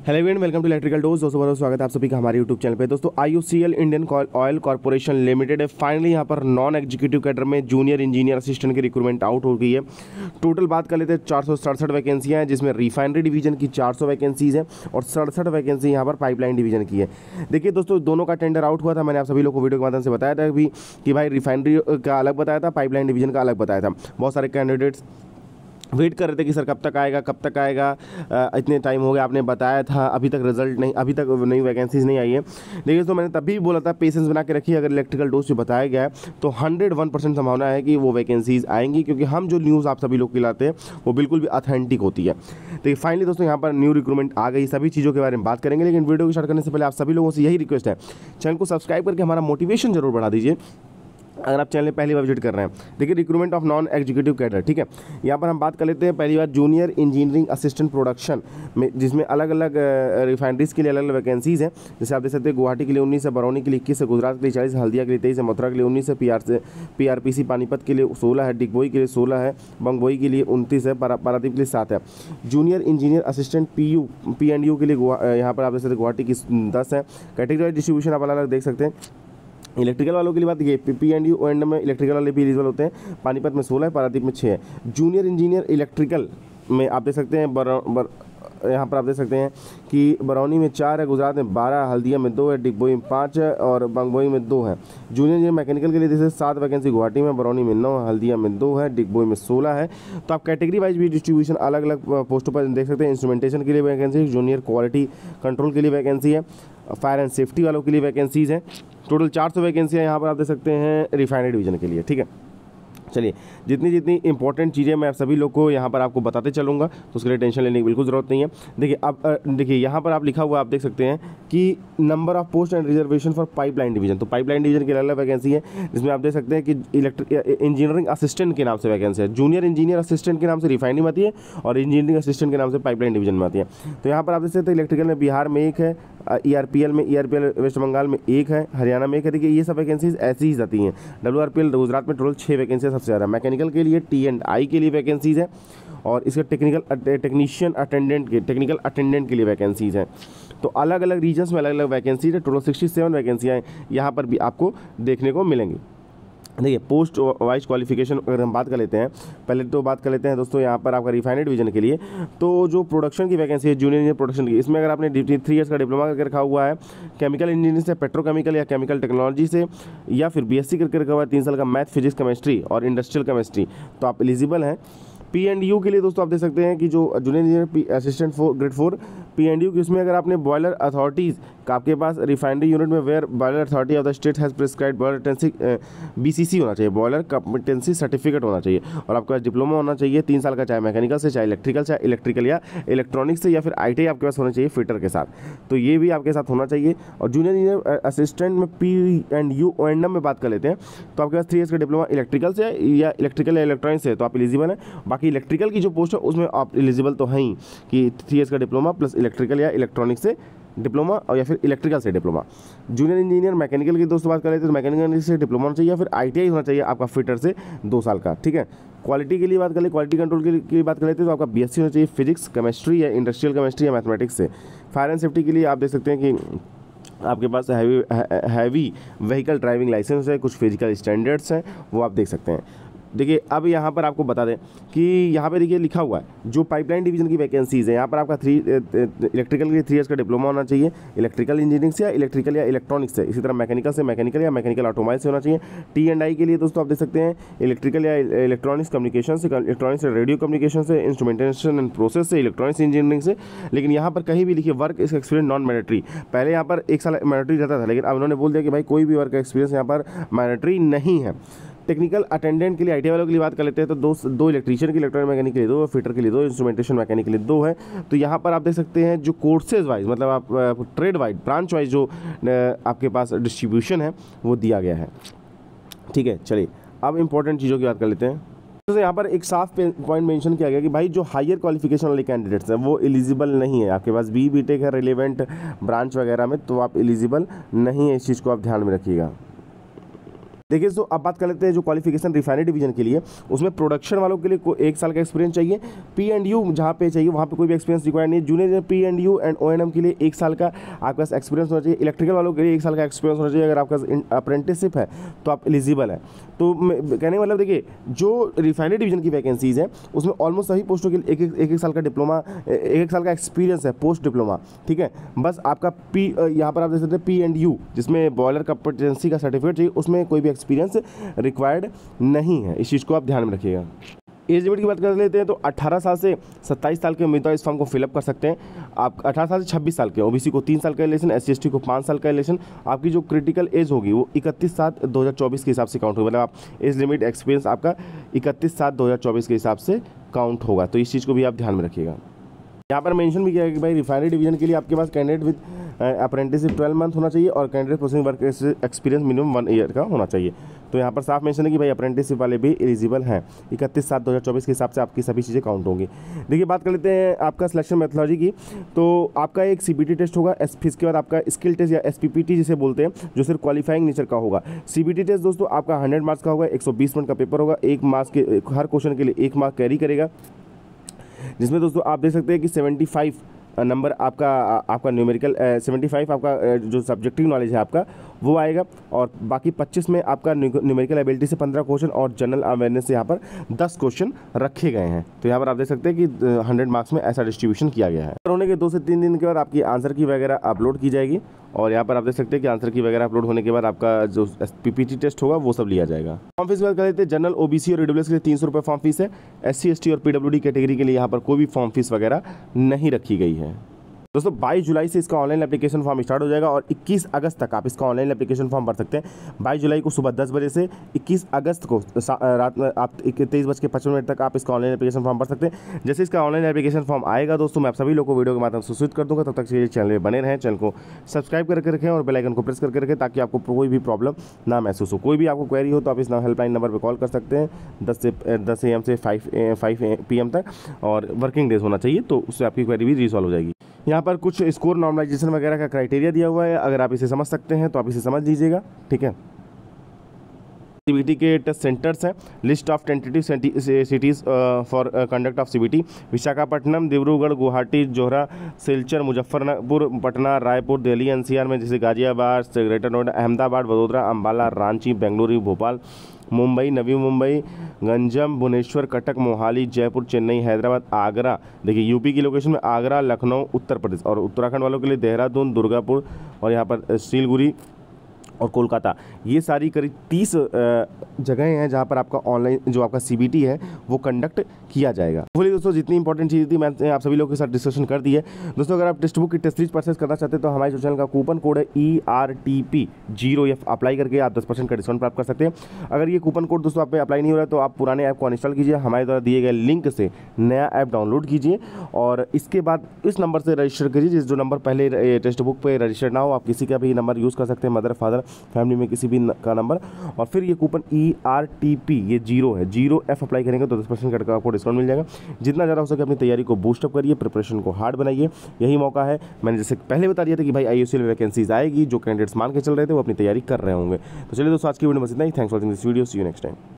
Hello everyone, welcome to electrical dose. दोस्तों बहुत स्वागत है आप सभी का हमारे यूट्यूब चैनल पे। दोस्तों IOCL Indian oil corporation limited है फाइनली यहाँ पर नॉन एग्जीक्यूटिव कैडर में जूनियर इंजीनियर असिस्टेंट की रिक्रूटमेंट आउट हो गई है। टोटल बात कर लेते हैं 467 वैकेंसियाँ हैं, जिसमें रिफाइनरी डिवीजन की 400 वैकेंसीज हैं और 67 वैकेंसी यहाँ पर पाइपलाइन डिवीजन की है। देखिए दोस्तों, दोनों का टेंडर आउट हुआ था। मैंने आप सभी लोग को वीडियो के माध्यम से बताया था कि भाई रिफाइनरी का अलग बताया था, पाइपलाइन डिवीजन का अलग बताया था। बहुत सारे कैंडिडेट्स वेट कर रहे थे कि सर कब तक आएगा, इतने टाइम हो गया, आपने बताया था, अभी तक रिजल्ट नहीं, अभी तक नई वैकेंसीज नहीं आई है। देखिए तो मैंने तभी बोला था पेशेंस बना के रखिए। अगर इलेक्ट्रिकल डोज जो बताया गया है तो 101% संभावना है कि वो वैकेंसीज आएंगी, क्योंकि हम जो न्यूज़ आप सभी लोग के लाते हैं वो बिल्कुल भी ऑथेंटिक होती है। देखिए फाइनली दोस्तों यहाँ पर न्यू रिक्रूटमेंट आ गई। सभी चीज़ों के बारे में बात करेंगे, लेकिन वीडियो को स्टार्ट करने से पहले आप सभी लोगों से यही रिक्वेस्ट है, चैनल को सब्सक्राइब करके हमारा मोटिवेशन जरूर बढ़ा दीजिए अगर आप चैनल पहली बार विजिट कर रहे हैं। देखिए recruitment of non executive cadre, ठीक है। यहाँ पर हम बात कर लेते हैं पहली बार जूनियर इंजीनियरिंग असिस्टेंट प्रोडक्शन में, जिसमें अलग अलग रिफाइनरीज के लिए अलग अलग वैकेंसीज हैं। जैसे आप देख सकते हैं गुवाहाटी के लिए 19 है, बरौनी के लिए 21 है, गुजरात के लिए 40 है, हल्दिया के लिए 23 है, मथुरा के लिए 19 है, PRPC पानीपत के लिए 16 है, डिगबोई के लिए 16 है, बंगबोई के लिए 29 है, पारादीप के लिए 7 है। जूनियर इंजीनियर असिस्टेंट PU के लिए यहाँ पर आप देख सकते हैं गुवाहाटी की 10 है। कैटेगरी डिस्ट्रीब्यूशन आप अलग अलग देख सकते हैं। इलेक्ट्रिकल वालों के लिए बात ये PNU में इलेक्ट्रिकल वाले भी एलिजिबल होते हैं। पानीपत में 16 है, पारादीप में 6 है। जूनियर इंजीनियर इलेक्ट्रिकल में आप देख सकते हैं यहाँ पर आप देख सकते हैं कि बरौनी में 4 है, गुजरात में 12, हल्दिया में 2 है, डिगबोई में 5 है और बंगबोई में 2 है। जूनियर इंजीनियर मैकेनिकल के लिए जैसे 7 वैकेंसी गुवाहाटी में, बरौनी में 9, हल्दिया में 2 है, डिगबोई में 16 है। तो आप कैटेगरी वाइज भी डिस्ट्रीब्यूशन अलग अलग पोस्टों पर देख सकते हैं। इंस्ट्रूमेंटेशन के लिए वैकेंसी, जूनियर क्वालिटी कंट्रोल के लिए वैकेंसी है, फायर एंड सेफ्टी वालों के लिए वैकेंसीज हैं। टोटल 400 वैकेंसियाँ यहाँ पर आप देख सकते हैं रिफाइनरी डिवीजन के लिए, ठीक है। चलिए जितनी इंपॉर्टेंट चीज़ें मैं सभी लोग को यहाँ पर आपको बताते चलूँगा, तो उसके लिए टेंशन लेने की बिल्कुल ज़रूरत नहीं है। देखिए अब देखिए यहाँ पर आप लिखा हुआ आप देख सकते हैं कि number of post and reservation for pipeline division. तो पाइपलाइन डिवीजन की अलग अलग वैकेंसी है, जिसमें आप देख सकते हैं कि इंजीनियरिंग असिस्टेंट के नाम से वैकेंसी है। जूनियर इंजीनियर असिस्टेंट के नाम से रिफाइनरी में आती है और इंजीनियरिंग असिस्टेंट के नाम से पाइपलाइन डिवीजन में आती है। तो यहाँ पर आप देख सकते हैं इलेक्ट्रिकल में बिहार में 1 है, ERPL वेस्ट बंगाल में 1 है, हरियाणा में 1 है। देखिए ये सब वैकेंसीज ऐसी ही जाती हैं। WRPL गुजरात में टोटल 6 वैकेंसी सबसे ज़्यादा। मैकेनिकल के लिए T&I के लिए वैकेंसीज है और इसके टेक्निकल अटेंडेंट के लिए वैकेंसीज हैं। तो अलग अलग रीजन्स में अलग अलग वैकेंसीज है। टोटल 67 वैकेंसियाँ यहाँ पर भी आपको देखने को मिलेंगी। देखिए पोस्ट वाइज क्वालिफिकेशन अगर हम बात कर लेते हैं, पहले तो बात कर लेते हैं दोस्तों यहाँ पर आपका रिफाइनरी डिवीजन के लिए। तो जो प्रोडक्शन की वैकेंसी है जूनियर इंजीनियर प्रोडक्शन की, इसमें अगर आपने 3 ईयर्स का डिप्लोमा करके रखा हुआ है केमिकल इंजीनियरिंग से, पेट्रोकेमिकल या केमिकल टेक्नोलॉजी से, या फिर BSc करके रखा हुआ है 3 साल का मैथ, फिजिक्स, केमिस्ट्री और इंडस्ट्रियल केमिस्ट्री, तो आप एलिजिबल हैं। PNU के लिए दोस्तों आप देख सकते हैं कि जो junior engineer assistant grade 4 PNU की, उसमें अगर आपने बॉयलर अथॉरिटीज़ का आपके पास रिफाइनरी यूनिट में where boiler authority of the state has prescribe boiler BCC होना चाहिए, बॉयलर कॉम्पिटेंसी सर्टिफिकेट होना चाहिए, और आपके पास डिप्लोमा होना चाहिए 3 साल का, चाहे मैकेनिकल से, चाहे इलेक्ट्रिकल या इलेक्ट्रॉनिक्स से, या फिर ITI आपके पास होना चाहिए फिटर के साथ। तो ये भी आपके साथ होना चाहिए। और जूनियर इंजीनियर असिस्टेंट में PNU में बात कर लेते हैं, तो आपके पास 3 ईयर्स का डिप्लोमा इलेक्ट्रिकल से या इलेक्ट्रॉनिक्स से, तो आप एलिजिबल हैं। बाकी इलेक्ट्रिकल की जो पोस्ट है उसमें आप एलिजिबल तो हैं ही कि 3 ईयर्स का डिप्लोमा प्लस इलेक्ट्रिकल या इलेक्ट्रॉनिक्स से डिप्लोमा, और या फिर इलेक्ट्रिकल से डिप्लोमा। जूनियर इंजीनियर मैकेनिकल की दोस्तों बात कर लेते हैं, तो मैकेनिकल से डिप्लोमा होना चाहिए या फिर ITI होना चाहिए आपका फिटर से 2 साल का, ठीक है। क्वालिटी के लिए बात कर ले, क्वालिटी कंट्रोल की बात कर लेते हैं, तो आपका BSc होना चाहिए फिजिक्स, केमिस्ट्री या इंडस्ट्रियल केमिस्ट्री या मैथमेटिक्स से। फायर एंड सेफ्टी के लिए आप देख सकते हैं कि आपके पास हैवी व्हीकल ड्राइविंग लाइसेंस है, कुछ फिजिकल स्टैंडर्ड्स हैं, वो आप देख सकते हैं। देखिए अब यहाँ पर आपको बता दें कि यहाँ पे देखिए लिखा हुआ है जो पाइपलाइन डिवीजन की वैकेंसीज़ है, यहाँ पर आपका इलेक्ट्रिकल के लिए 3 ईयर्स का डिप्लोमा होना चाहिए इलेक्ट्रिकल इंजीनियरिंग से या इलेक्ट्रिकल या इलेक्ट्रॉनिक्स से। इसी तरह मैकेनिकल से मैकेनिकल या मैकेनिकल ऑटोमोबाइल से होना चाहिए। T&I के लिए दोस्तों आप देख सकते हैं इलेक्ट्रिकल या इलेक्ट्रॉनिक्स कम्युनिकेशन से, इलेक्ट्रॉनिक्स से रेडियो कम्युनिकेशन से, इंस्ट्रूमेंटेशन एंड प्रोसेस से, इलेक्ट्रॉनिक्स इंजीनियरिंग से। लेकिन यहाँ पर कहीं भी लिखिए वर्क एक्सपीरियंस नॉन मैंडेटरी। पहले यहाँ पर 1 साल मैंडेटरी रहता था, लेकिन अब उन्होंने बोल दिया कि भाई कोई भी वर्क एक्सपीरियंस यहाँ पर मैंडेटरी नहीं है। टेक्निकल अटेंडेंट के लिए ITI वालों के लिए बात कर लेते हैं, तो दो इलेक्ट्रीशियन के इलेक्ट्रॉनिक मैकेनिक के लिए 2, फिटर के लिए 2, इंस्ट्रूमेंटेशन मैकेनिक के लिए 2 है। तो यहाँ पर आप देख सकते हैं जो कोर्सेज वाइज, मतलब आप ट्रेड वाइज, ब्रांच वाइज जो आपके पास डिस्ट्रीब्यूशन है वो दिया गया है, ठीक है। चलिए अब इंपॉर्टेंट चीज़ों की बात कर लेते हैं। तो यहाँ पर एक साफ पॉइंट मेंशन किया गया कि भाई जो हायर क्वालिफिकेशन वाले कैंडिडेट्स हैं वो एलिजिबल नहीं है। आपके पास BTech है रिलेवेंट ब्रांच वगैरह में, तो आप एलिजिबल नहीं है। इस चीज़ को आप ध्यान में रखिएगा। देखिए दोस्तों, अब बात कर लेते हैं जो क्वालिफिकेशन रिफाइनरी डिवीजन के लिए, उसमें प्रोडक्शन वालों के लिए 1 साल का एक्सपीरियंस चाहिए। P&U जहाँ पे चाहिए वहाँ पे कोई भी एक्सपीरियंस रिक्वायर्ड नहीं है। जूनियर P&U एंड O&M के लिए 1 साल का आपके पास एक्सपीरियंस होना चाहिए। इलेक्ट्रिकल वालों के लिए 1 साल का एक्सपीरियंस होना चाहिए। अगर आपका अप्रेंटिसशिप है तो आप एलिजिबल है। तो कहने का मतलब देखिए, जो रिफाइनरी डिवीजन की वैकेंसीज है उसमें ऑलमोस्ट सभी पोस्टों के लिए एक साल का डिप्लोमा, एक साल का एक्सपीरियंस है, पोस्ट डिप्लोमा, ठीक है। बस आपका यहाँ पर आप देख सकते हैं P&U जिसमें बॉयलर कॉम्पिटेंसी का सर्टिफिकेट चाहिए, उसमें कोई भी एक्सपीरियंस रिक्वायर्ड नहीं है। इस चीज़ को आप ध्यान में रखिएगा। एज लिमिट की बात कर लेते हैं तो 18 साल से 27 साल के उम्मीदवार इस फॉर्म को फिलअप कर सकते हैं। आप 18 साल से 26 साल के, ओबीसी को 3 साल का रिलेशन, SC/ST को 5 साल का रिलेशन। आपकी जो क्रिटिकल एज होगी वो 31/7/2024 के हिसाब से काउंट होगी। मतलब आप एज लिमिट एक्सपीरियंस आपका 31/7/2024 के हिसाब से काउंट होगा। तो इस चीज़ को भी आप ध्यान में रखिएगा। यहाँ पर मेंशन भी किया है कि भाई रिफाइनरी डिवीजन के लिए आपके पास कैंडिडेट विद अप्रेंटिसशिप 12 मंथ होना चाहिए और candidate processing work experience minimum 1 year का होना चाहिए। तो यहाँ पर साफ मेंशन है कि भाई अप्रेंटिसशिप वाले भी एलिजिबल हैं। 31/7/2024 के हिसाब से आपकी सभी चीज़ें काउंट होंगी। देखिए, बात कर लेते हैं आपका सिलेक्शन मेथोलॉजी की। तो आपका एक CBT टेस्ट होगा, इसके बाद आपका स्किल टेस्ट या SPPT जिसे बोलते हैं, जो सिर्फ क्वालिफाइंग नेचर का होगा। CBT टेस्ट दोस्तों आपका 100 मार्क्स का होगा, 120 मिनट का पेपर होगा, 1 मार्क्स के हर क्वेश्चन के लिए 1 मार्क कैरी करेगा, जिसमें दोस्तों आप देख सकते हैं कि 75 नंबर आपका न्यूमेरिकल 75 आपका जो सब्जेक्टिव नॉलेज है आपका वो आएगा, और बाकी 25 में आपका न्यूमेरिकल एबिलिटी से 15 क्वेश्चन और जनरल अवेयरनेस से यहाँ पर 10 क्वेश्चन रखे गए हैं। तो यहाँ पर आप देख सकते हैं कि 100 मार्क्स में ऐसा डिस्ट्रीब्यूशन किया गया है। होने के 2 से 3 दिन के बाद आपकी आंसर की वगैरह अपलोड की जाएगी, और यहाँ पर आप देख सकते हैं कि आंसर की वगैरह अपलोड होने के बाद आपका जो PPT टेस्ट होगा वो सब लिया जाएगा। फॉर्म फीस की बात कर लेते हैं। जनरल, OBC और EWS के लिए 300 रुपये फॉर्म फीस है। SC/ST और PWD कैटेगरी के लिए यहाँ पर कोई भी फॉर्म फीस वगैरह नहीं रखी गई है। दोस्तों 22 जुलाई से इसका ऑनलाइन एप्लीकेशन फॉर्म स्टार्ट हो जाएगा और 21 अगस्त तक आप इसका ऑनलाइन एप्लीकेशन फॉर्म भर सकते हैं। 22 जुलाई को सुबह 10 बजे से 21 अगस्त को रात में आप 23:55 तक आप इसका ऑनलाइन एप्लीकेशन फॉर्म भर सकते हैं। जैसे इसका ऑनलाइन एप्लीकेशन फॉर्म आएगा दोस्तों, मैं आप सभी लोगों को वीडियो के माध्यम से सूचित कर दूंगा। तब तक ये चैनल में बने रहें, चैनल को सब्सक्राइब करके रखें और बेल आइकन को प्रेस करके रखें, ताकि आपको कोई भी प्रॉब्लम ना महसूस हो। कोई भी आपको क्वेरी हो तो आप इस हेल्पलाइन नंबर पर कॉल कर सकते हैं 10 AM से 5 PM तक, और वर्किंग डेज होना चाहिए, तो उससे आपकी क्वेरी भी रिजॉल्व हो जाएगी। यहाँ पर कुछ स्कोर नॉर्मलाइजेशन वगैरह का क्राइटेरिया दिया हुआ है, अगर आप इसे समझ सकते हैं तो आप इसे समझ लीजिएगा, ठीक है। CBT के टेस्ट सेंटर्स हैं। List of tentative cities for conduct of CBT: Visakhapatnam, Dibrugarh, Guwahati, Zohra, Silchar, Muzaffarpur, Patna, Raipur, Delhi NCR में जैसे गाजियाबाद, ग्रेटर नोएडा, अहमदाबाद, वडोदरा, अम्बाला, रांची, बेंगलुरु, भोपाल, मुंबई, नवी मुंबई, गंजम, भुवनेश्वर, कटक, मोहाली, जयपुर, चेन्नई, हैदराबाद, आगरा। देखिए यूपी की लोकेशन में आगरा, लखनऊ, उत्तर प्रदेश, और उत्तराखंड वालों के लिए देहरादून, दुर्गापुर, और यहाँ पर सिलीगुड़ी और कोलकाता। ये सारी करीब 30 जगह हैं जहाँ पर आपका ऑनलाइन जो आपका CBT है वो कंडक्ट किया जाएगा। बोलिए दोस्तों, जितनी इंपॉर्टेंट चीज़ थी मैंने आप सभी लोगों के साथ डिस्कशन कर दी है। दोस्तों अगर आप टेक्स्ट बुक की टेस्ट सीरीज परचेस करना चाहते हैं तो हमारे जो चैनल का कूपन कोड है ERTP0F अप्लाई करके आप 10% का डिस्काउंट प्राप्त कर सकते हैं। अगर ये कूपन कोड दोस्तों आप पे अप्लाई नहीं हो रहा है तो आप पुराने ऐप को अनइंस्टॉल कीजिए, हमारे द्वारा दिए गए लिंक से नया ऐप डाउनलोड कीजिए, और इसके बाद इस नंबर से रजिस्टर कीजिए, जिस जो नंबर पहले टेक्स्ट बुक पर रजिस्टर ना हो, आप किसी का भी नंबर यूज़ कर सकते हैं, मदर फादर फैमिली में किसी भी का नंबर, और फिर ये कूपन ERTP ये 0F अप्लाई करेंगे तो 10% का आपको डिस्काउंट मिल जाएगा। जितना ज़्यादा हो सके अपनी तैयारी को बूस्टअप करिए, प्रिपरेशन को हार्ड बनाइए, यही मौका है। मैंने जैसे पहले बता दिया था कि भाई IUCL में वैकेंसीज आएगी, जो कैंडिडेट्स मान के चल रहे थे वो अपनी तैयारी कर रहे होंगे। तो चलिए दोस्तों, आज की वीडियो में बस इतना ही। Thanks for watching this video, see you next time.